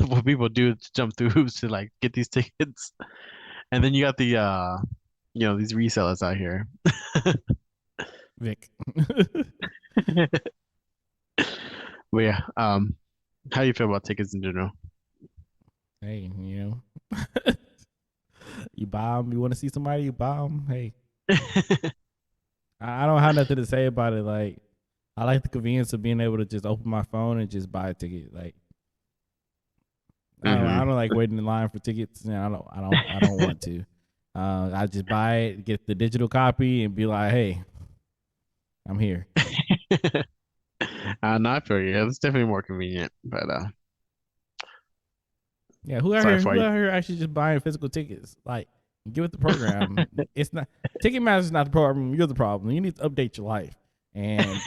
what people do to jump through hoops to like get these tickets. And then you got these resellers out here. Vic. But yeah, how do you feel about tickets in general? Hey, you buy them. You want to see somebody, you buy them. Hey, I don't have nothing to say about it. Like, I like the convenience of being able to just open my phone and just buy a ticket. Like, I don't like waiting in line for tickets. I don't want to. I just buy it, get the digital copy, and be like, hey, I'm here. Not for you. It's definitely more convenient, but Yeah, who out sorry here? for Who you. out here actually just buying physical tickets? Like, get with the program. It's not Ticketmaster is not the problem. You're the problem. You need to update your life and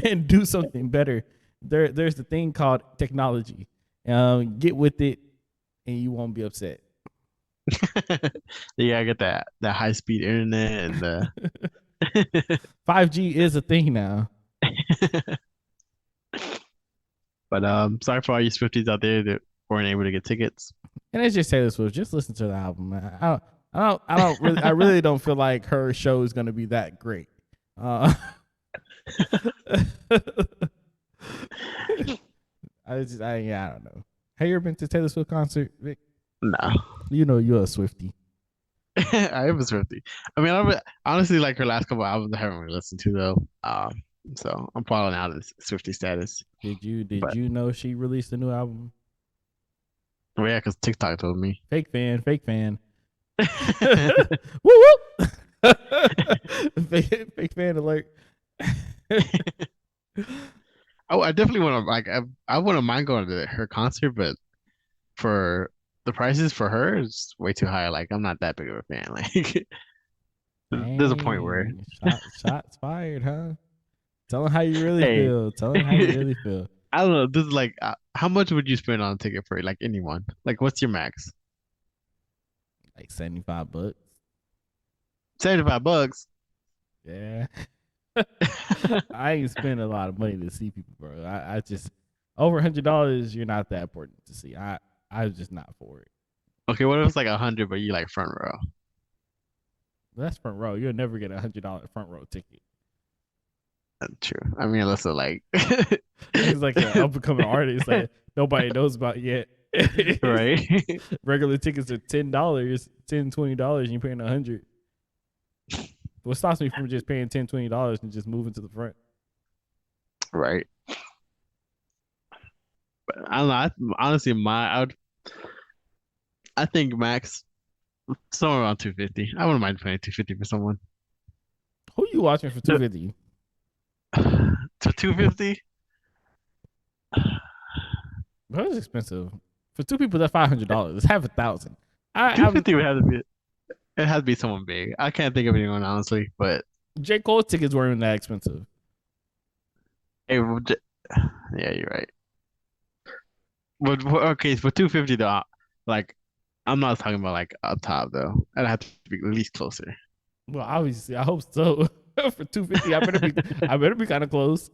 and do something better. There's the thing called technology. Get with it, and you won't be upset. You gotta get that high speed internet and the 5G is a thing now. But sorry for all you Swifties out there that weren't able to get tickets. And it's just Taylor Swift. Just listen to the album, man. I really don't feel like her show is gonna be that great. Uh, yeah, I don't know. Have you ever been to Taylor Swift concert, Vic? No. You know you're a Swifty. I am a Swifty. I mean, honestly like her last couple albums I haven't really listened to though. So I'm falling out of this Swifty status. Did But you know she released a new album? well, yeah, because TikTok told me. Fake fan, fake fan. Woo woo. fake fan alert. Oh, I definitely want to I wouldn't mind going to her concert, but for the prices for her is way too high. Like I'm not that big of a fan. Like there's a point where Dang, shots fired, huh? Tell them how you really hey, feel. Tell them how you really feel. I don't know. This is like how much would you spend on a ticket for like anyone? Like what's your max? Like $75. 75 bucks. Yeah. I ain't spend a lot of money to see people, bro. I just over $100. You're not that important to see. I'm just not for it. Okay, what if it's like 100, but you like front row? That's front row. You'll never get $100 front row ticket. That's true. I mean, unless it's like It's like an up and coming artist that nobody knows about yet. right. Regular tickets are $10, $20, and you're paying $100. What stops me from just paying $20 and just moving to the front? Right. But I don't know. Honestly, I think max somewhere around 250. I wouldn't mind paying 250 for someone. Who you watching for $250? To 250? That was expensive. For two people, that's $500. It's half a thousand. I 250 would have to be it has to be someone big. I can't think of anyone honestly, but J. Cole tickets weren't even that expensive. hey, yeah, you're right. But okay, for 250 though, like I'm not talking about like up top though. I'd have to be at least closer. Well, obviously, I hope so. For $250, I better be kind of close.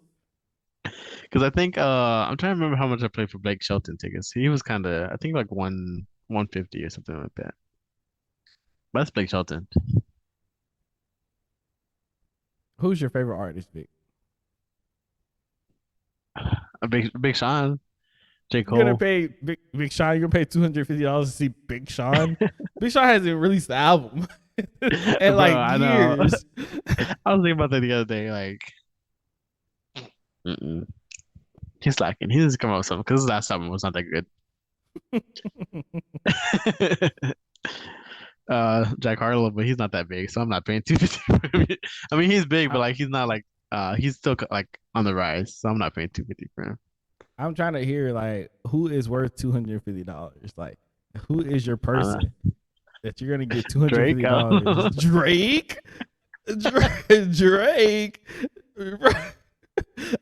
Because I think I'm trying to remember how much I paid for Blake Shelton tickets. He was kind of I think like 150 or something like that. But that's Blake Shelton. Who's your favorite artist, Vic? A Big Sean, J. You're gonna Cole. pay Big Sean. You're gonna pay $250 to see Big Sean. Big Sean hasn't released the album in Bro, like I know. years. I was thinking about that the other day. Like, mm-mm. He's lacking. He needs to come out with something because his last album was not that good. Jack Harlow, but he's not that big, so I'm not paying 250 for him. I mean, he's big, but like he's not like he's still like on the rise, so I'm not paying 250 for him. I'm trying to hear like who is worth $250. Like, who is your Uh, person that you're gonna get two hundred Drake. fifty dollars? Drake. Drake.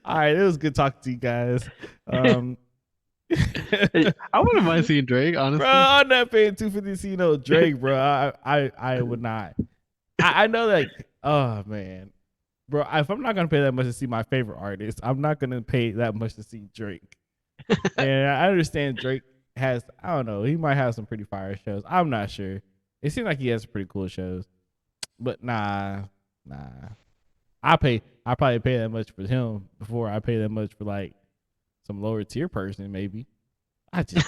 All right, it was good talking to you guys. I wouldn't mind seeing Drake, honestly. Bro, I'm not paying 250 to see no Drake, bro. I would not. I know like, oh man, bro. If I'm not gonna pay that much to see my favorite artist, I'm not gonna pay that much to see Drake. And I understand Drake has, I don't know, he might have some pretty fire shows. I'm not sure. It seems like he has some pretty cool shows, but nah. I probably pay that much for him before I pay that much for like some lower tier person, maybe. I just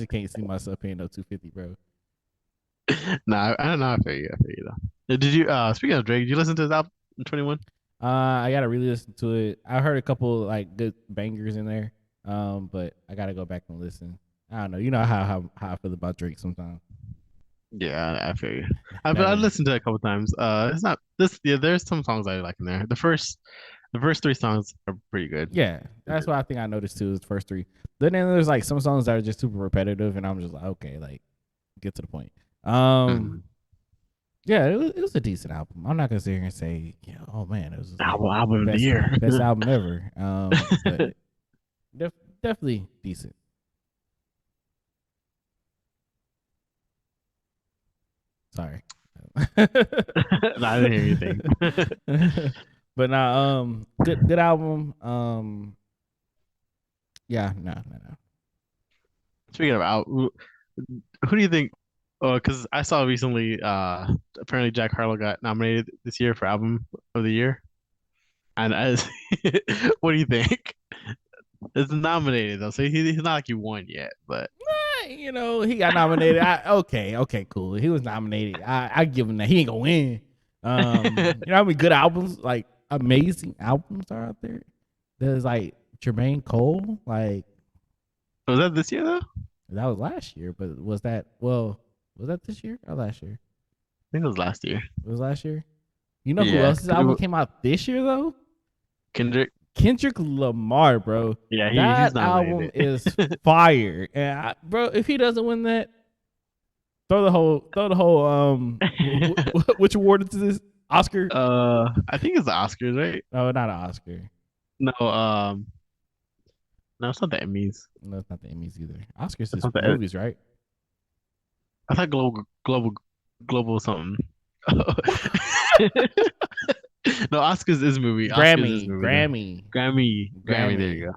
can't see myself paying no 250, bro. Nah, I don't know. I feel you. I feel you though. Did you speaking of Drake, did you listen to his album 21? I gotta really listen to it. I heard a couple like good bangers in there. But I gotta go back and listen. I don't know. You know how I feel about Drake sometimes. Yeah, I feel you. I've That listened to it a couple times. It's not this. Yeah, there's some songs I like in there. The first three songs are pretty good. yeah, that's what I think I noticed too. Is the first three. Then there's like some songs that are just super repetitive, and I'm just like, okay, like get to the point. Mhm. Yeah, it was a decent album. I'm not gonna sit here and say, yeah, oh man, it was just like Album of the year. best album ever. But definitely decent. Sorry. No, I didn't hear anything. But now, good album. Yeah, no. Speaking of out, who do you think? Oh, because I saw recently, apparently Jack Harlow got nominated this year for album of the year. And as, what do you think? It's nominated though, so he's not like he won yet, but You know, he got nominated. Okay, cool. He was nominated. I give him that. He ain't gonna win. You know how many good albums, like amazing albums, are out there? There's like Jermaine Cole. Like was that this year though? that was last year, but was that well? Was that this year or last year? I think it was last year. It was last year. You know who Yeah, else's album came out this year though? Kendrick. Kendrick Lamar, bro. Yeah, he's That album nominated. is fire, and bro, if he doesn't win that, throw the whole which award is this? Oscar? I think it's the Oscars, right? No, not an Oscar. No, no, it's not the Emmys. No, it's not the Emmys either. Oscars It's is not the. movies, right? I thought global something. No, Oscars is movie. Oscars is Grammy, movie though. Grammy. There you go.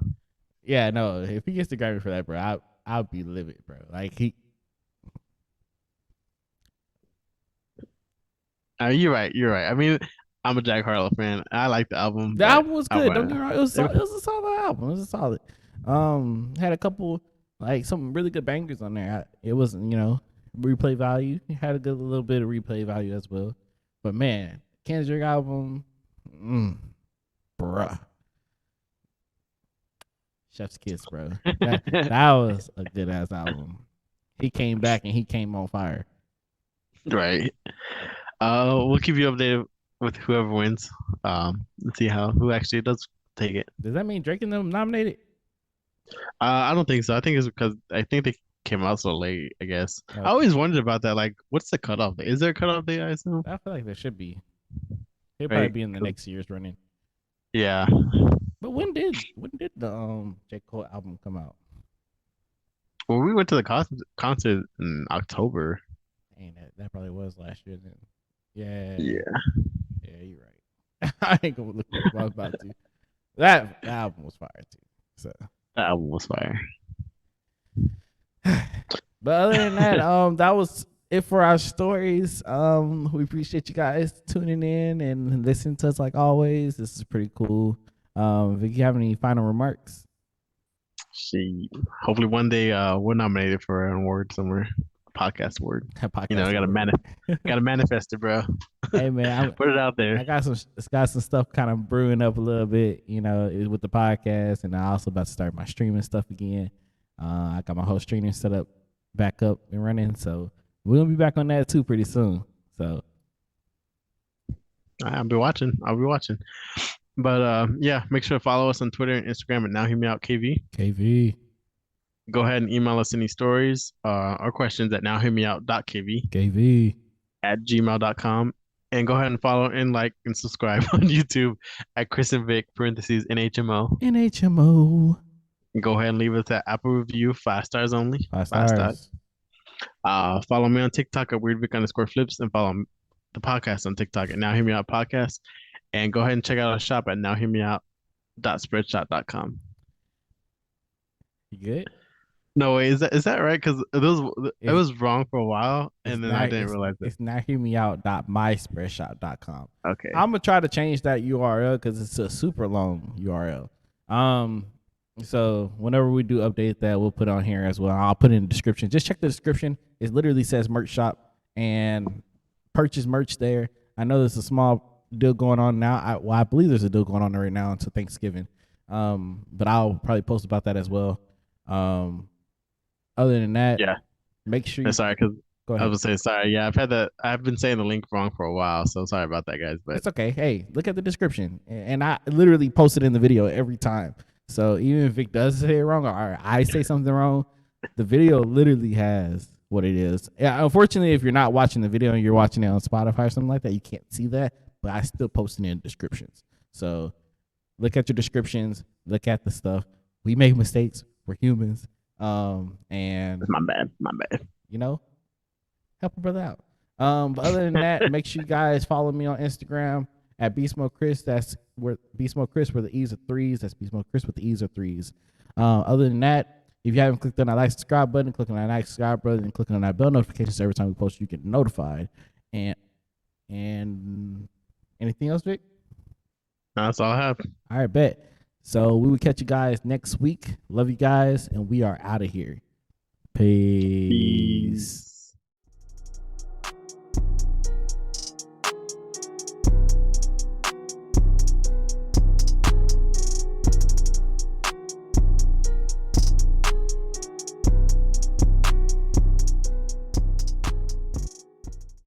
Yeah, no. If he gets the Grammy for that, bro, I'll be livid, bro. Like he. You're right. You're right. I mean, I'm a Jack Harlow fan. I like the album, The but album was I good. Don't get me want wrong. It was a solid album. It was a solid. Had a couple like some really good bangers on there. It wasn't, replay value. It had a good little bit of replay value as well. But man, Kendrick album, bruh. Chef's kiss, bro. That was a good ass album. He came back and he came on fire. right. We'll keep you updated with whoever wins. Let's see who actually does take it. Does that mean Drake and them nominated? I don't think so. I think it's because I think they came out so late, I guess. Okay. I always wondered about that. Like, what's the cutoff date? Is there a cutoff date, I assume? I feel like there should be. They'll probably be in the next year's running. Yeah. But when did the J. Cole album come out? Well, we went to the concert in October. Dang, that probably was last year then. Yeah. Yeah. Yeah, you're right. I ain't gonna look what I was about to. That album was fire too. So That album was fire. but other than that, that was it for our stories. We appreciate you guys tuning in and listening to us like always. This is pretty cool. If you have any final remarks. Hopefully one day we're nominated for an award somewhere. Podcast award. Podcast gotta manifest it, bro. Hey man, put it out there. I got some stuff kind of brewing up a little bit, with the podcast, and I also about to start my streaming stuff again. I got my whole streaming set up back up and running, so we're gonna be back on that too pretty soon. So I'll be watching. But yeah, make sure to follow us on Twitter and Instagram at nowhearmeout.kv. KV. Go ahead and email us any stories or questions at nowhearmeout.kv KV. at gmail.com. And go ahead and follow and like and subscribe on YouTube at Chris and Vic (NHMO). NHMO. And go ahead and leave us that Apple review, 5 stars only. 5 stars. Follow me on TikTok at weirdvic_flips and follow the podcast on TikTok at Now Hear Me Out Podcast. And go ahead and check out our shop at nowhearmeout.spreadshop.com. You good? No way, is that right? Because it was wrong for a while, and then I didn't realize it. It's nowhearmeout.myspreadshop.com. Okay. I'm gonna try to change that URL because it's a super long URL. So whenever we do update that, we'll put it on here as well. I'll put it in the description. Just check the description. It literally says merch shop and purchase merch there. I know there's a small deal going on now. I believe there's a deal going on right now until Thanksgiving. But I'll probably post about that as well. Other than that, yeah, make sure you. Sorry, because I was saying sorry. Yeah, I've been saying the link wrong for a while, so sorry about that, guys. But it's okay. Hey, look at the description, and I literally post it in the video every time. So even if Vic does say it wrong or I say something wrong, the video literally has what it is. Yeah, unfortunately, if you're not watching the video and you're watching it on Spotify or something like that, you can't see that. But I still post it in descriptions. So look at your descriptions. Look at the stuff. We make mistakes. We're humans. And my bad. Help a brother out. But other than that, make sure you guys follow me on Instagram At Beast Mode Chris, that's where Beast Mode Chris, where the E's are threes. That's Beast Mode Chris with the E's are threes. Other than that, if you haven't clicked on that like subscribe button, click on that like subscribe button, and click on that bell notification so every time we post, you get notified. And anything else, Vic? That's all I have. All right, bet. So we will catch you guys next week. Love you guys, and we are out of here. Peace.